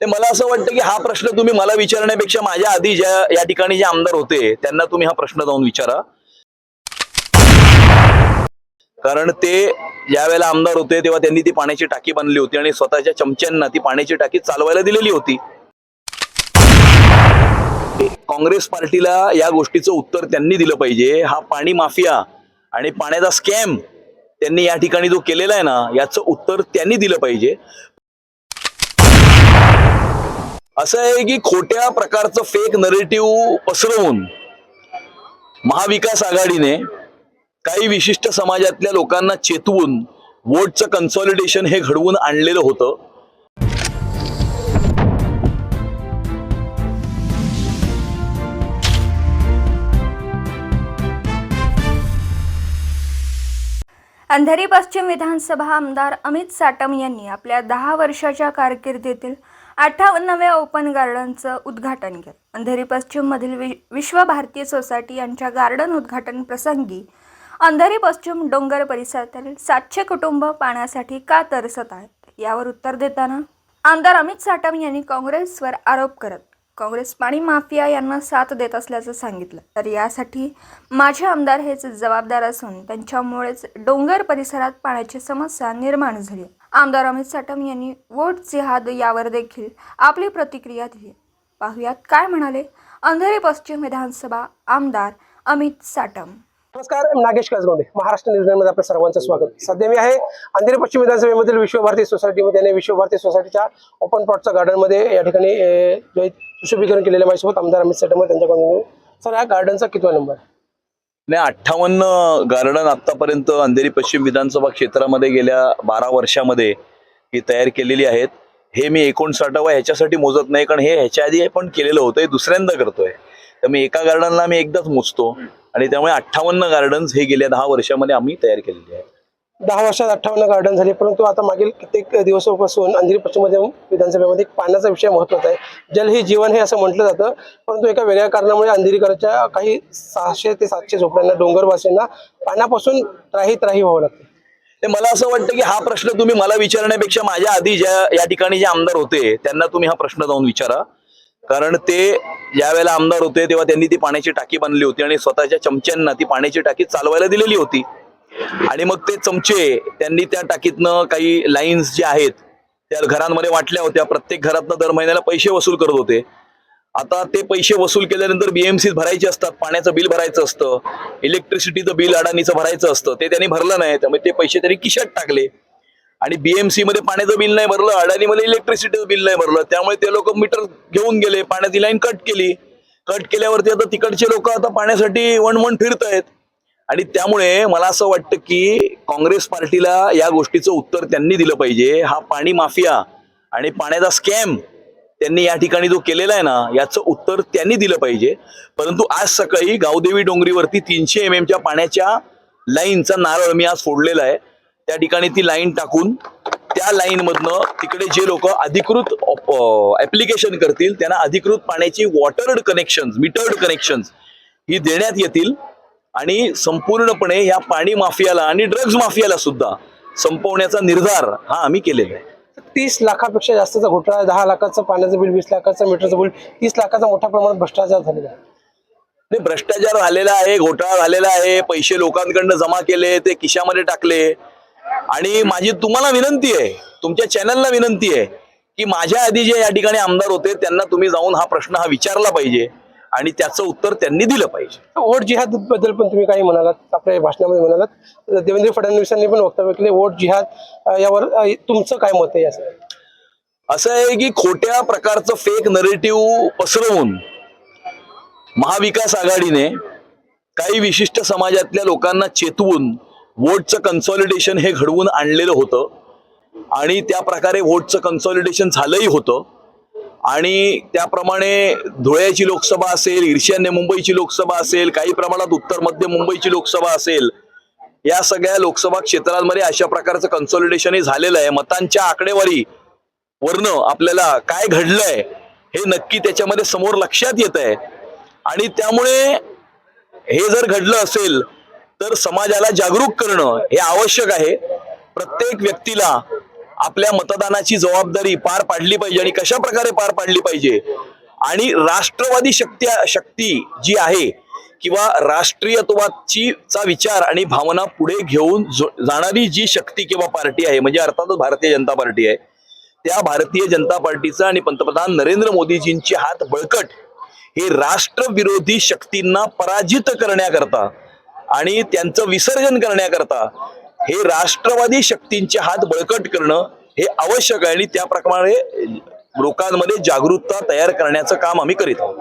मला असं वाटतं की हा प्रश्न तुम्ही मला विचारण्यापेक्षा माझ्या आधी ज्या या ठिकाणी जे आमदार होते त्यांना तुम्ही हा प्रश्न जाऊन विचारा. कारण ते ज्या वेळेला आमदार होते तेव्हा त्यांनी ती पाण्याची टाकी बांधली होती आणि स्वतःच्या चमच्यांना ती पाण्याची टाकी चालवायला दिलेली होती. काँग्रेस पार्टीला या गोष्टीचं उत्तर त्यांनी दिलं पाहिजे. हा पाणी माफिया आणि पाण्याचा स्कॅम त्यांनी या ठिकाणी जो केलेला आहे ना, याचं उत्तर त्यांनी दिलं पाहिजे. असं आहे की खोट्या प्रकारचं फेक नरेटिव्ह पसरवून महाविकास आघाडीने काही विशिष्ट समाजातल्या लोकांना चेतवून वोटचं कन्सॉलिडेशन हे घडवून आणलेलं होतं. अंधेरी पश्चिम विधानसभा आमदार अमित साटम यांनी आपल्या 10 वर्षाच्या कारकिर्दीतील 58व्या ओपन गार्डनचं उद्घाटन केलं. अंधेरी पश्चिममधील विश्व भारती सोसायटी यांच्या गार्डन उद्घाटन प्रसंगी अंधेरी पश्चिम डोंगर परिसरातील 700 कुटुंब पाण्यासाठी का तरसत आहेत, यावर उत्तर देताना आमदार अमित साटम यांनी काँग्रेसवर आरोप करत काँग्रेस पाणी माफिया यांना साथ देत असल्याचं सांगितलं. तर यासाठी माझे आमदार हेच जबाबदार असून त्यांच्यामुळेच डोंगर परिसरात पाण्याची समस्या निर्माण झाली. आमदार अमित साटम यांनी वोट जिहाद यावर देखील आपली प्रतिक्रिया दिली. पाहुयात काय म्हणाले अंधेरी पश्चिम विधानसभा आमदार अमित साटम. नमस्कार, नागेश कसगोंडे, महाराष्ट्र न्यूजमध्ये आपल्या सर्वांचं स्वागत. सध्या मी आहे अंधेरी पश्चिम विधानसभेमधील विश्व भारती सोसायटीमध्ये आणि विश्व भारती सोसायटीच्या ओपन प्लॉटच्या गार्डनमध्ये या ठिकाणी सुशोभीकरण केलेलं माझ्यासोबत आमदार अमित साटम त्यांच्याकडून. सर, या गार्डनचा कितवा नंबर? नाही, 58 गार्डन आतापर्यंत अंधेरी पश्चिम विधानसभा क्षेत्रामध्ये गेल्या 12 वर्षामध्ये ही तयार केलेली आहेत. हे मी 59व्या ह्याच्यासाठी मोजत नाही, कारण हे ह्याच्या आधी पण केलेलं होतं, हे दुसऱ्यांदा करतोय. तर मी एका गार्डनला मी एकदाच मोजतो आणि त्यामुळे 58 गार्डन्स हे गेल्या 10 वर्षामध्ये आम्ही तयार केलेले आहेत. 10 वर्षात 58 गार्डन झाले, परंतु आता मागील कित्येक दिवसापासून अंधेरी पश्चिम विधानसभेमध्ये पाण्याचा विषय महत्त्वाचा आहे. जल ही जीवन हे असं म्हटलं जातं, परंतु एका वेगळ्या कारणामुळे अंधेरीकरच्या काही 600 ते 700 झोपड्यांना, डोंगरवासींना पाण्यापासून त्राही व्हावं लागतं. मला असं वाटतं की हा प्रश्न तुम्ही मला विचारण्यापेक्षा माझ्या आधी ज्या या ठिकाणी जे आमदार होते त्यांना तुम्ही हा प्रश्न जाऊन विचारा. कारण ते ज्या वेळेला आमदार होते तेव्हा त्यांनी ती पाण्याची टाकी बांधली होती आणि स्वतःच्या चमच्यांना ती पाण्याची टाकी चालवायला दिलेली होती. आणि मग ते चमचे त्यांनी त्या टाकीतनं काही लाईन्स जे आहेत त्या घरांमध्ये वाटल्या होत्या. प्रत्येक घरातनं दर महिन्याला पैसे वसूल करत होते. आता ते पैसे वसूल केल्यानंतर BMC भरायचे असतात, पाण्याचं बिल भरायचं असतं, इलेक्ट्रिसिटीचं बिल अडाणीचं भरायचं असतं. ते त्यांनी भरलं नाही, त्यामुळे ते पैसे त्यांनी खिशात टाकले आणि BMC मध्ये पाण्याचं बिल नाही भरलं, अडाणीमध्ये इलेक्ट्रिसिटीचं बिल नाही भरलं. त्यामुळे ते लोक मीटर घेऊन गेले, पाण्याची लाईन कट केली. कट केल्यावरती आता तिकडचे लोक आता पाण्यासाठी वणवण फिरतायत. आणि त्यामुळे मला असं वाटतं की काँग्रेस पार्टीला या गोष्टीचं उत्तर त्यांनी दिलं पाहिजे. हा पाणी माफिया आणि पाण्याचा स्कॅम त्यांनी या ठिकाणी जो केलेला आहे ना, याचं उत्तर त्यांनी दिलं पाहिजे. परंतु आज सकाळी गावदेवी डोंगरीवरती 300 mm पाण्याच्या लाईनचा नारळ मी आज फोडलेला आहे. त्या ठिकाणी ती लाईन टाकून त्या लाईन मधनं तिकडे जे लोक अधिकृत ऍप्लिकेशन करतील त्यांना अधिकृत पाण्याची वॉटर्ड कनेक्शन्स, मीटर्ड कनेक्शन्स ही देण्यात येतील आणि संपूर्णपणे या पाणी माफियाला आणि ड्रग्ज माफियाला सुद्धा संपवण्याचा निर्धार हा आम्ही केलेला आहे. 30 लाखापेक्षा जास्तचा घोटाळा, 10 लाखाचं पाण्याचं बिल, 20 लाखाचं मीटरचं बिल, 30 लाखाचा मोठ्या प्रमाणात भ्रष्टाचार झालेला आहे. भ्रष्टाचार झालेला आहे, घोटाळा झालेला आहे. पैसे लोकांकडनं जमा केले, ते खिशामध्ये टाकले. आणि माझी तुम्हाला विनंती आहे, तुमच्या चॅनलला विनंती आहे की माझ्या आधी जे या ठिकाणी आमदार होते त्यांना तुम्ही जाऊन हा प्रश्न हा विचारला पाहिजे आणि त्याचं उत्तर त्यांनी दिलं पाहिजे. वोट जिहाद बद्दल पण तुम्ही काही म्हणालात, आपल्या भाषणामध्ये म्हणालात. देवेंद्र फडणवीसांनी पण वक्तव्य केले वोट जिहाद यावर. तुमचं काय मत आहे? असं आहे की खोट्या प्रकारचं फेक नरेटिव्ह पसरवून महाविकास आघाडीने काही विशिष्ट समाजातल्या लोकांना चेतवून वोटचं कन्सॉलिडेशन हे घडवून आणलेलं होतं आणि त्या प्रकारे वोटचं कन्सॉलिडेशन झालंही होतं. आणि त्याप्रमाणे धुळ्याची लोकसभा असेल, ईर्ष्यान्य मुंबईची लोकसभा असेल, काही प्रमाणात उत्तर मध्य मुंबईची लोकसभा असेल, या सगळ्या लोकसभा क्षेत्रांमध्ये अशा प्रकारचं कन्सॉलिडेशनही झालेलं आहे. मतांच्या आकडेवारी वरनं आपल्याला काय घडलंय हे नक्की त्याच्यामध्ये समोर लक्षात येत आहे. आणि त्यामुळे हे जर घडलं असेल तर समाजाला जागरूक करणं हे आवश्यक आहे. प्रत्येक व्यक्तीला आपल्या मतदानाची जबाबदारी पार पाडली पाहिजे आणि कशा प्रकारे पार पाडली पाहिजे आणि राष्ट्रवादी शक्ती जी आहे किंवा राष्ट्रीयत्वाची चा विचार आणि भावना पुढे घेऊन जाणारी जी शक्ती किंवा पार्टी आहे म्हणजे अर्थातच भारतीय जनता पार्टी आहे, त्या भारतीय जनता पार्टीचा आणि पंतप्रधान नरेंद्र मोदीजींचे हात बळकट हे राष्ट्रविरोधी शक्तींना पराजित करण्याकरता आणि त्यांचं विसर्जन करण्याकरता हे राष्ट्रवादी शक्तींचे हात बळकट करणं हे आवश्यक आहे आणि त्याप्रमाणे लोकांमध्ये जागरूकता तयार करण्याचं काम आम्ही करीत आहोत.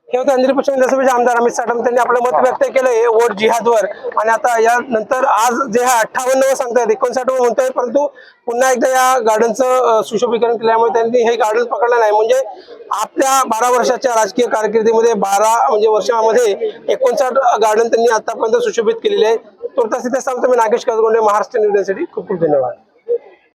हे होते अंधेरी पश्चिम विधानसभेचे आमदार अमित साटम. त्यांनी आपलं मत व्यक्त केलंय वोट जिहादवर. आणि आता यानंतर आज जे हा 58 सांगतायत 59 म्हणतायत, परंतु पुन्हा एकदा या गार्डनचं सुशोभीकरण केल्यामुळे त्यांनी हे गार्डन पकडलं नाही. म्हणजे आपल्या 12 वर्षाच्या राजकीय कारकिर्दीमध्ये 12 म्हणजे वर्षामध्ये 59 गार्डन त्यांनी आतापर्यंत सुशोभित केलेले आहे. तुर्तास इथे सांगतो मी नागेश कसगोंडे, महाराष्ट्र न्यूजसाठी. खूप खूप धन्यवाद.